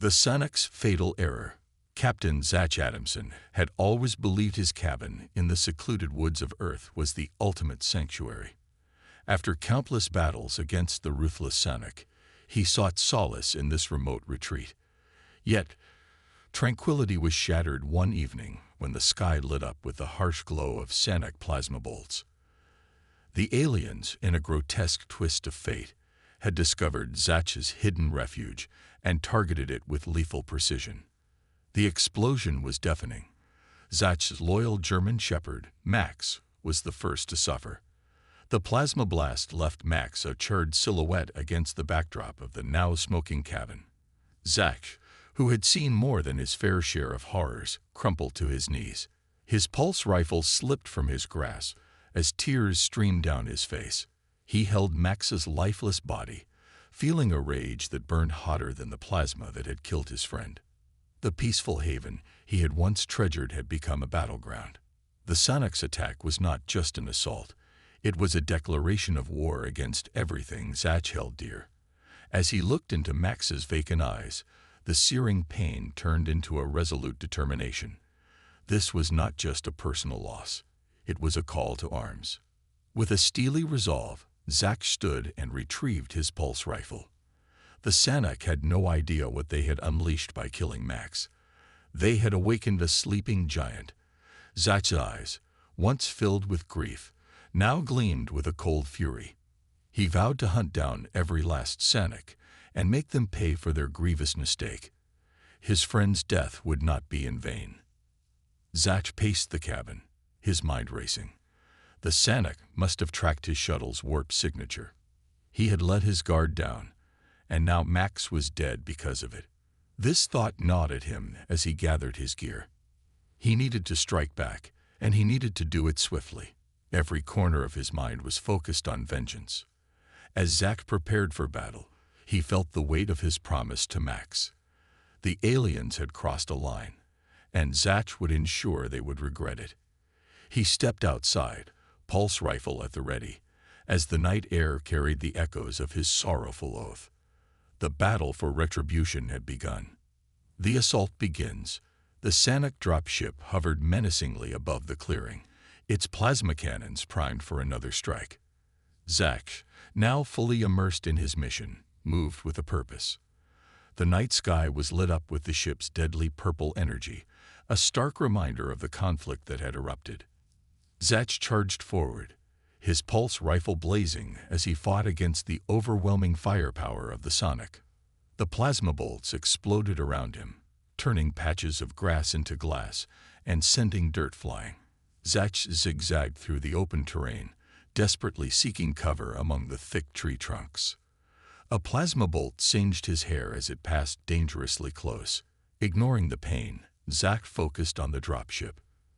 The Sanak's fatal error. Captain Zach Adamson had always believed his cabin in the secluded woods of Earth was the ultimate sanctuary. After countless battles against the ruthless Sanak, he sought solace in this remote retreat. Yet, tranquility was shattered one evening when the sky lit up with the harsh glow of Sanak plasma bolts. The aliens, in a grotesque twist of fate, had discovered Zach's hidden refuge and targeted it with lethal precision. The explosion was deafening. Zach's loyal German shepherd, Max, was the first to suffer. The plasma blast left Max a charred silhouette against the backdrop of the now smoking cabin. Zach, who had seen more than his fair share of horrors, crumpled to his knees. His pulse rifle slipped from his grasp as tears streamed down his face. He held Max's lifeless body, feeling a rage that burned hotter than the plasma that had killed his friend. The peaceful haven he had once treasured had become a battleground. The Sanak's attack was not just an assault. It was a declaration of war against everything Zach held dear. As he looked into Max's vacant eyes, the searing pain turned into a resolute determination. This was not just a personal loss. It was a call to arms. With a steely resolve, Zach stood and retrieved his pulse rifle. The Sanak had no idea what they had unleashed by killing Max. They had awakened a sleeping giant. Zach's eyes, once filled with grief, now gleamed with a cold fury. He vowed to hunt down every last Sanak and make them pay for their grievous mistake. His friend's death would not be in vain. Zach paced the cabin, his mind racing. The Sanak must have tracked his shuttle's warp signature. He had let his guard down, and now Max was dead because of it. This thought gnawed at him as he gathered his gear. He needed to strike back, and he needed to do it swiftly. Every corner of his mind was focused on vengeance. As Zach prepared for battle, he felt the weight of his promise to Max. The aliens had crossed a line, and Zach would ensure they would regret it. He stepped outside, pulse rifle at the ready, as the night air carried the echoes of his sorrowful oath. The battle for retribution had begun. The assault begins. The Sanak dropship hovered menacingly above the clearing, its plasma cannons primed for another strike. Zach, now fully immersed in his mission, moved with a purpose. The night sky was lit up with the ship's deadly purple energy, a stark reminder of the conflict that had erupted. Zach charged forward, his pulse rifle blazing as he fought against the overwhelming firepower of the Sanak. The plasma bolts exploded around him, turning patches of grass into glass and sending dirt flying. Zach zigzagged through the open terrain, desperately seeking cover among the thick tree trunks. A plasma bolt singed his hair as it passed dangerously close. Ignoring the pain, Zach focused on the dropship.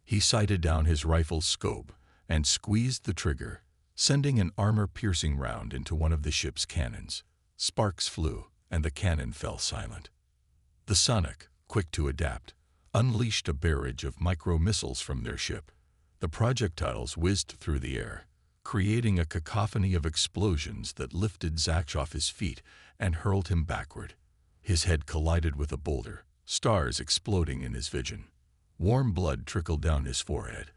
He sighted down his rifle's scope and squeezed the trigger, sending an armor-piercing round into one of the ship's cannons. Sparks flew, and the cannon fell silent. The Sanak, quick to adapt, unleashed a barrage of micro-missiles from their ship. The projectiles whizzed through the air, creating a cacophony of explosions that lifted Zach off his feet and hurled him backward. His head collided with a boulder, stars exploding in his vision. Warm blood trickled down his forehead,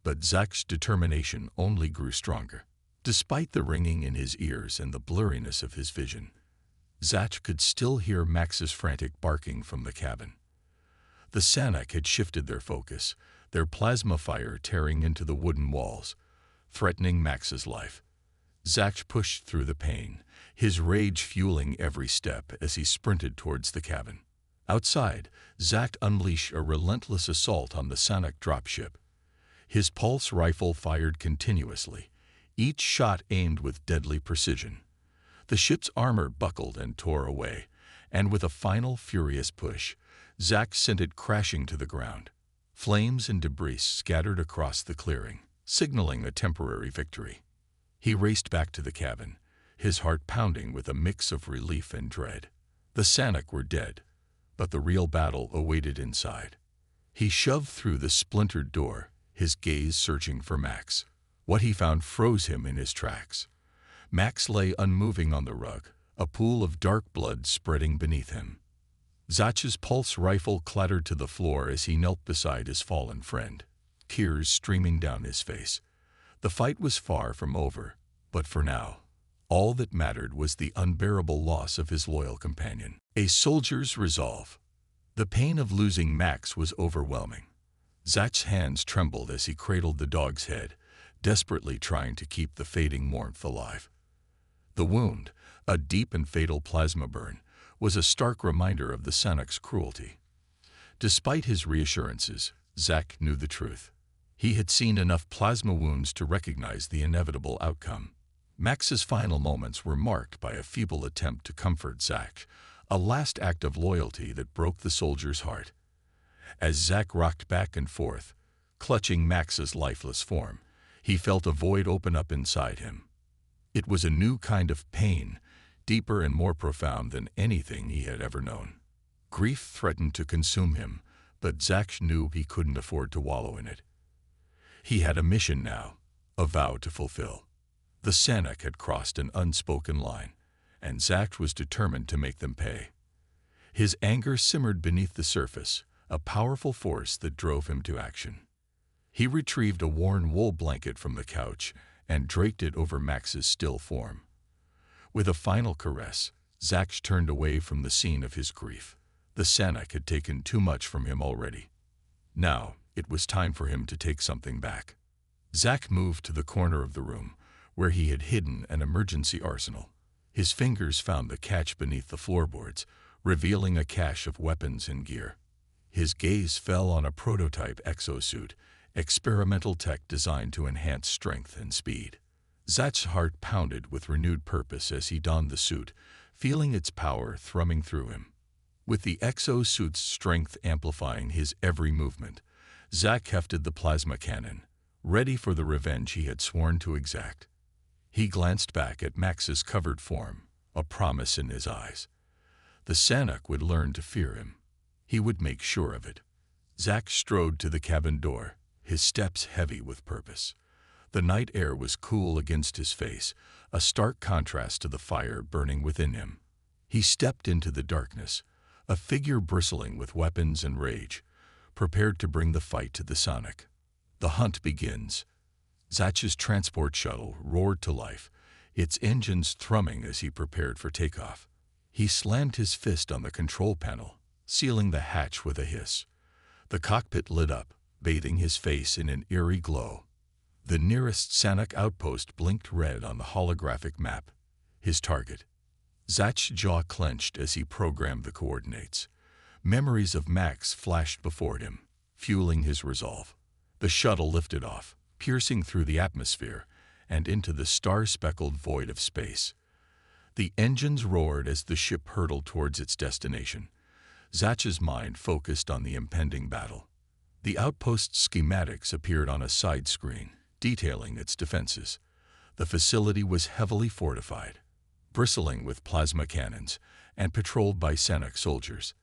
but Zach's determination only grew stronger. Despite the ringing in his ears and the blurriness of his vision, Zach could still hear Max's frantic barking from the cabin. The Sanak had shifted their focus, their plasma fire tearing into the wooden walls, threatening Max's life. Zach pushed through the pain, his rage fueling every step as he sprinted towards the cabin. Outside, Zach unleashed a relentless assault on the Sanak dropship. His pulse rifle fired continuously, each shot aimed with deadly precision. The ship's armor buckled and tore away, and with a final furious push, Zach sent it crashing to the ground. Flames and debris scattered across the clearing, signaling a temporary victory. He raced back to the cabin, his heart pounding with a mix of relief and dread. The Sanak were dead, but the real battle awaited inside. He shoved through the splintered door, his gaze searching for Max. What he found froze him in his tracks. Max lay unmoving on the rug, a pool of dark blood spreading beneath him. Zach's pulse rifle clattered to the floor as he knelt beside his fallen friend, tears streaming down his face. The fight was far from over, but for now, all that mattered was the unbearable loss of his loyal companion. A soldier's resolve. The pain of losing Max was overwhelming. Zach's hands trembled as he cradled the dog's head, desperately trying to keep the fading warmth alive. The wound, a deep and fatal plasma burn, was a stark reminder of the Sanok's cruelty. Despite his reassurances, Zach knew the truth. He had seen enough plasma wounds to recognize the inevitable outcome. Max's final moments were marked by a feeble attempt to comfort Zach, a last act of loyalty that broke the soldier's heart. As Zach rocked back and forth, clutching Max's lifeless form, he felt a void open up inside him. It was a new kind of pain, deeper and more profound than anything he had ever known. Grief threatened to consume him, but Zach knew he couldn't afford to wallow in it. He had a mission now, a vow to fulfill. The Sanok had crossed an unspoken line, and Zach was determined to make them pay. His anger simmered beneath the surface, a powerful force that drove him to action. He retrieved a worn wool blanket from the couch and draped it over Max's still form. With a final caress, Zach turned away from the scene of his grief. The Sanok had taken too much from him already. Now, it was time for him to take something back. Zach moved to the corner of the room, where he had hidden an emergency arsenal. His fingers found the catch beneath the floorboards, revealing a cache of weapons and gear. His gaze fell on a prototype exosuit, experimental tech designed to enhance strength and speed. Zach's heart pounded with renewed purpose as he donned the suit, feeling its power thrumming through him. With the exosuit's strength amplifying his every movement, Zach hefted the plasma cannon, ready for the revenge he had sworn to exact. He glanced back at Max's covered form, a promise in his eyes. The Sanok would learn to fear him. He would make sure of it. Zach strode to the cabin door, his steps heavy with purpose. The night air was cool against his face, a stark contrast to the fire burning within him. He stepped into the darkness, a figure bristling with weapons and rage, prepared to bring the fight to the Sanok. The hunt begins. Zach's transport shuttle roared to life, its engines thrumming as he prepared for takeoff. He slammed his fist on the control panel, sealing the hatch with a hiss. The cockpit lit up, bathing his face in an eerie glow. The nearest Sanok outpost blinked red on the holographic map, his target. Zach's jaw clenched as he programmed the coordinates. Memories of Max flashed before him, fueling his resolve. The shuttle lifted off, piercing through the atmosphere and into the star-speckled void of space. The engines roared as the ship hurtled towards its destination. Zach's mind focused on the impending battle. The outpost's schematics appeared on a side screen, detailing its defenses. The facility was heavily fortified, bristling with plasma cannons and patrolled by Sanok soldiers.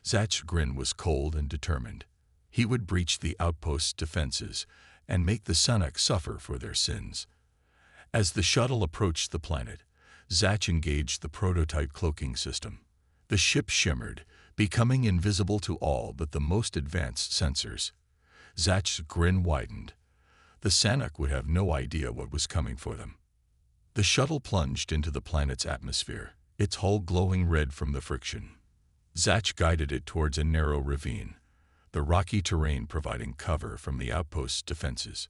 Zach's grin was cold and determined. He would breach the outpost's defenses and make the Sanok suffer for their sins. As the shuttle approached the planet, Zach engaged the prototype cloaking system. The ship shimmered, becoming invisible to all but the most advanced sensors. Zach's grin widened. The Sanok would have no idea what was coming for them. The shuttle plunged into the planet's atmosphere, its hull glowing red from the friction. Zach guided it towards a narrow ravine, the rocky terrain providing cover from the outpost's defenses.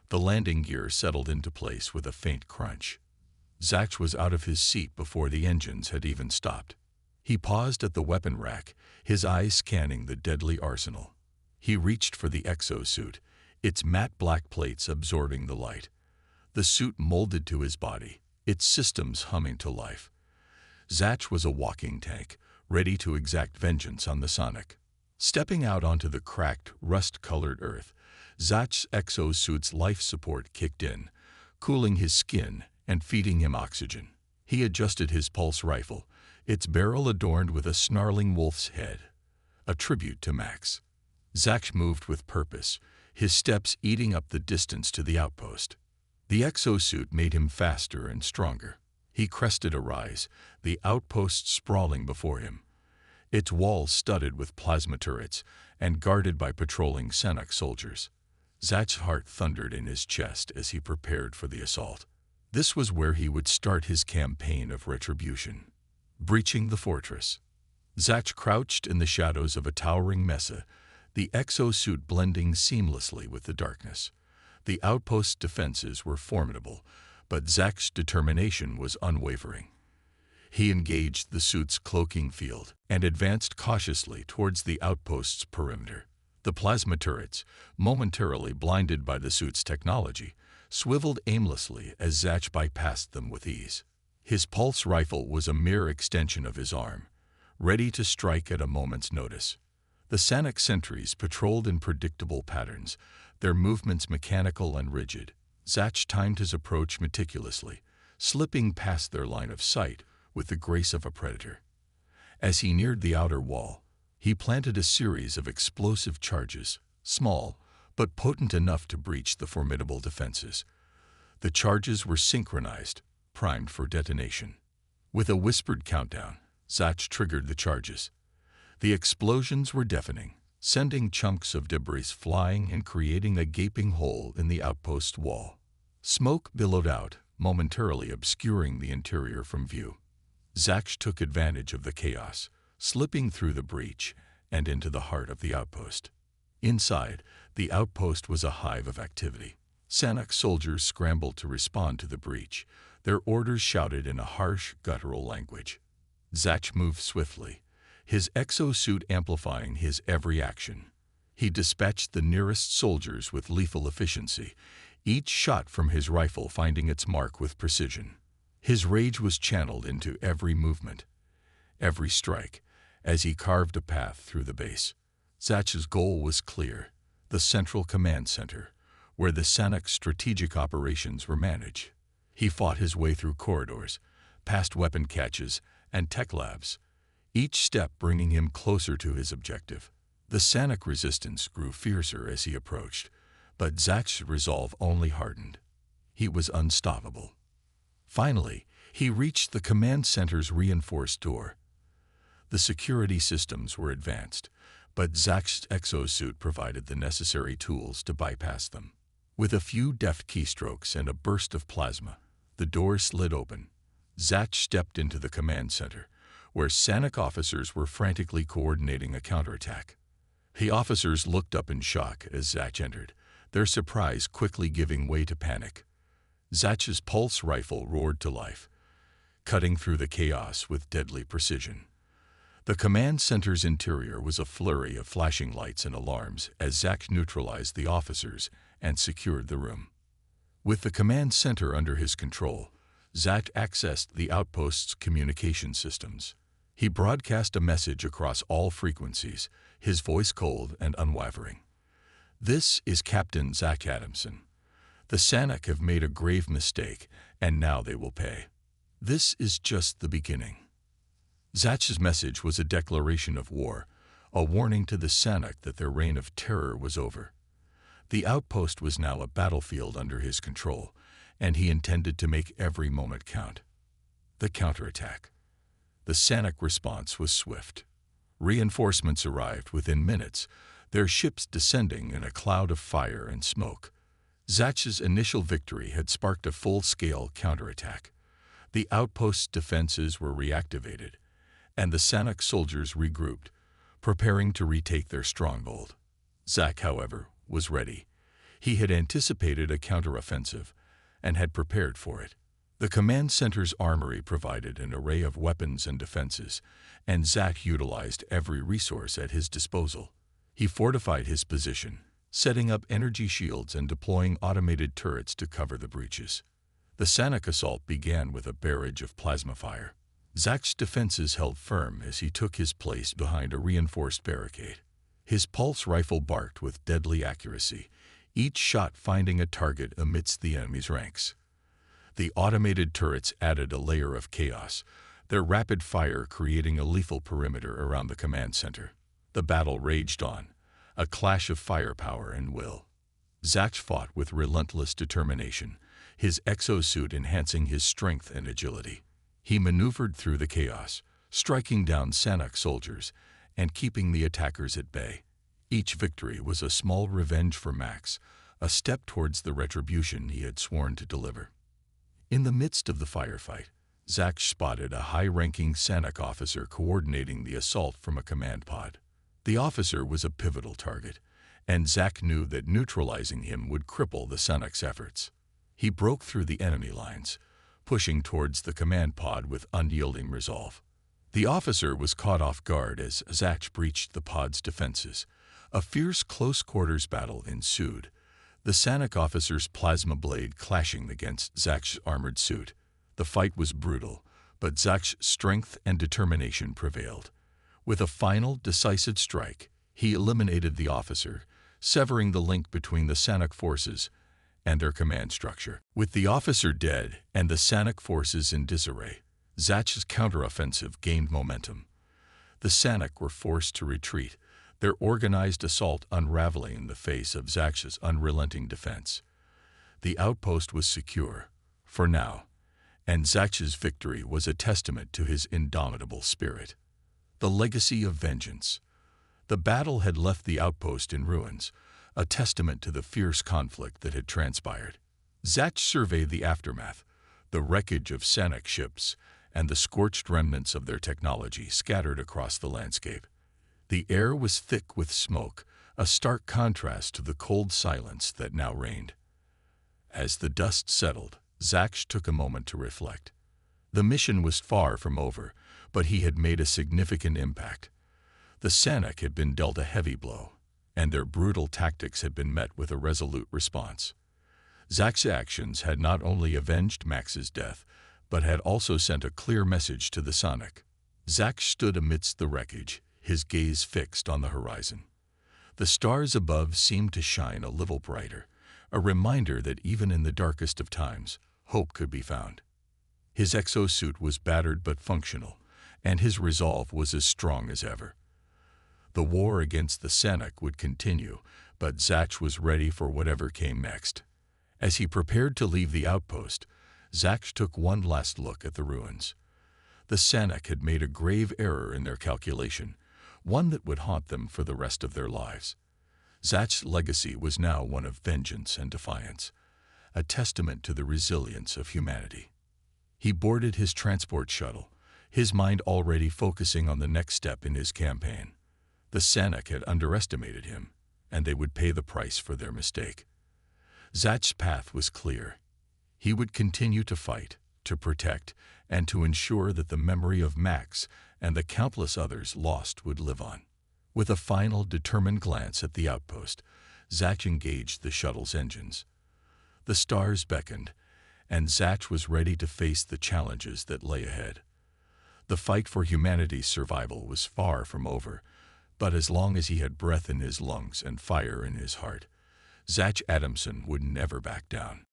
The landing gear settled into place with a faint crunch. Zach was out of his seat before the engines had even stopped. He paused at the weapon rack, his eyes scanning the deadly arsenal. He reached for the exosuit, its matte black plates absorbing the light. The suit molded to his body, its systems humming to life. Zach was a walking tank, ready to exact vengeance on the Sanok. Stepping out onto the cracked, rust-colored earth, Zach's exosuit's life support kicked in, cooling his skin and feeding him oxygen. He adjusted his pulse rifle, its barrel adorned with a snarling wolf's head, a tribute to Max. Zach moved with purpose, his steps eating up the distance to the outpost. The exosuit made him faster and stronger. He crested a rise, the outpost sprawling before him. its walls studded with plasma turrets and guarded by patrolling Sanok soldiers. Zach's heart thundered in his chest as he prepared for the assault. This was where he would start his campaign of retribution. Breaching the fortress. Zach crouched in the shadows of a towering mesa, the exosuit blending seamlessly with the darkness. The outpost's defenses were formidable, but Zach's determination was unwavering. He engaged the suit's cloaking field and advanced cautiously towards the outpost's perimeter. The plasma turrets, momentarily blinded by the suit's technology, swiveled aimlessly as Zach bypassed them with ease. His pulse rifle was a mere extension of his arm, ready to strike at a moment's notice. The Sanok sentries patrolled in predictable patterns, their movements mechanical and rigid. Zach timed his approach meticulously, slipping past their line of sight with the grace of a predator. As he neared the outer wall, he planted a series of explosive charges, small but potent enough to breach the formidable defenses. The charges were synchronized, primed for detonation. With a whispered countdown, Zach triggered the charges. The explosions were deafening, sending chunks of debris flying and creating a gaping hole in the outpost wall. Smoke billowed out, momentarily obscuring the interior from view. Zach took advantage of the chaos, slipping through the breach and into the heart of the outpost. Inside, the outpost was a hive of activity. Sanok soldiers scrambled to respond to the breach, their orders shouted in a harsh, guttural language. Zach moved swiftly, his exosuit amplifying his every action. He dispatched the nearest soldiers with lethal efficiency, each shot from his rifle finding its mark with precision. His rage was channeled into every movement, every strike, as he carved a path through the base. Zach's goal was clear: the central command center, where the Sanok strategic operations were managed. He fought his way through corridors, past weapon caches, and tech labs, each step bringing him closer to his objective. The Sanok resistance grew fiercer as he approached, but Zach's resolve only hardened. He was unstoppable. Finally, he reached the command center's reinforced door. The security systems were advanced, but Zach's exosuit provided the necessary tools to bypass them. With a few deft keystrokes and a burst of plasma, the door slid open. Zach stepped into the command center, where Sanok officers were frantically coordinating a counterattack. The officers looked up in shock as Zach entered, their surprise quickly giving way to panic. Zach's pulse rifle roared to life, cutting through the chaos with deadly precision. The command center's interior was a flurry of flashing lights and alarms as Zach neutralized the officers and secured the room. With the command center under his control, Zach accessed the outpost's communication systems. He broadcast a message across all frequencies, his voice cold and unwavering. "This is Captain Zach Adamson. The Sanok have made a grave mistake, and now they will pay. This is just the beginning." Zach's message was a declaration of war, a warning to the Sanok that their reign of terror was over. The outpost was now a battlefield under his control, and he intended to make every moment count. The counterattack. The Sanok response was swift. Reinforcements arrived within minutes, their ships descending in a cloud of fire and smoke. Zach's initial victory had sparked a full-scale counterattack. The outpost's defenses were reactivated, and the Sanok soldiers regrouped, preparing to retake their stronghold. Zach, however, was ready. He had anticipated a counteroffensive and had prepared for it. The command center's armory provided an array of weapons and defenses, and Zach utilized every resource at his disposal. He fortified his position, setting up energy shields and deploying automated turrets to cover the breaches. The Sanok assault began with a barrage of plasma fire. Zach's defenses held firm as he took his place behind a reinforced barricade. His pulse rifle barked with deadly accuracy, each shot finding a target amidst the enemy's ranks. The automated turrets added a layer of chaos, their rapid fire creating a lethal perimeter around the command center. The battle raged on, a clash of firepower and will. Zach fought with relentless determination, his exosuit enhancing his strength and agility. He maneuvered through the chaos, striking down Sanok soldiers and keeping the attackers at bay. Each victory was a small revenge for Max, a step towards the retribution he had sworn to deliver. In the midst of the firefight, Zach spotted a high-ranking Sanok officer coordinating the assault from a command pod. The officer was a pivotal target, and Zach knew that neutralizing him would cripple the Sanok's efforts. He broke through the enemy lines, pushing towards the command pod with unyielding resolve. The officer was caught off guard as Zach breached the pod's defenses. A fierce close-quarters battle ensued, the Sanok officer's plasma blade clashing against Zach's armored suit. The fight was brutal, but Zach's strength and determination prevailed. With a final, decisive strike, he eliminated the officer, severing the link between the Sanok forces and their command structure. With the officer dead and the Sanok forces in disarray, Zach's counteroffensive gained momentum. The Sanok were forced to retreat, their organized assault unraveling in the face of Zach's unrelenting defense. The outpost was secure, for now, and Zach's victory was a testament to his indomitable spirit. The legacy of vengeance. The battle had left the outpost in ruins, a testament to the fierce conflict that had transpired. Zach surveyed the aftermath, the wreckage of Sanok ships, and the scorched remnants of their technology scattered across the landscape. The air was thick with smoke, a stark contrast to the cold silence that now reigned. As the dust settled, Zach took a moment to reflect. The mission was far from over, but he had made a significant impact. The Sanok had been dealt a heavy blow, and their brutal tactics had been met with a resolute response. Zach's actions had not only avenged Max's death, but had also sent a clear message to the Sanok. Zach stood amidst the wreckage, his gaze fixed on the horizon. The stars above seemed to shine a little brighter, a reminder that even in the darkest of times, hope could be found. His exosuit was battered but functional, and his resolve was as strong as ever. The war against the Sanok would continue, but Zach was ready for whatever came next. As he prepared to leave the outpost, Zach took one last look at the ruins. The Sanok had made a grave error in their calculation, one that would haunt them for the rest of their lives. Zach's legacy was now one of vengeance and defiance, a testament to the resilience of humanity. He boarded his transport shuttle, his mind already focusing on the next step in his campaign. The Sanok had underestimated him, and they would pay the price for their mistake. Zach's path was clear. He would continue to fight, to protect, and to ensure that the memory of Max and the countless others lost would live on. With a final, determined glance at the outpost, Zach engaged the shuttle's engines. The stars beckoned, and Zach was ready to face the challenges that lay ahead. The fight for humanity's survival was far from over, but as long as he had breath in his lungs and fire in his heart, Zach Adamson would never back down.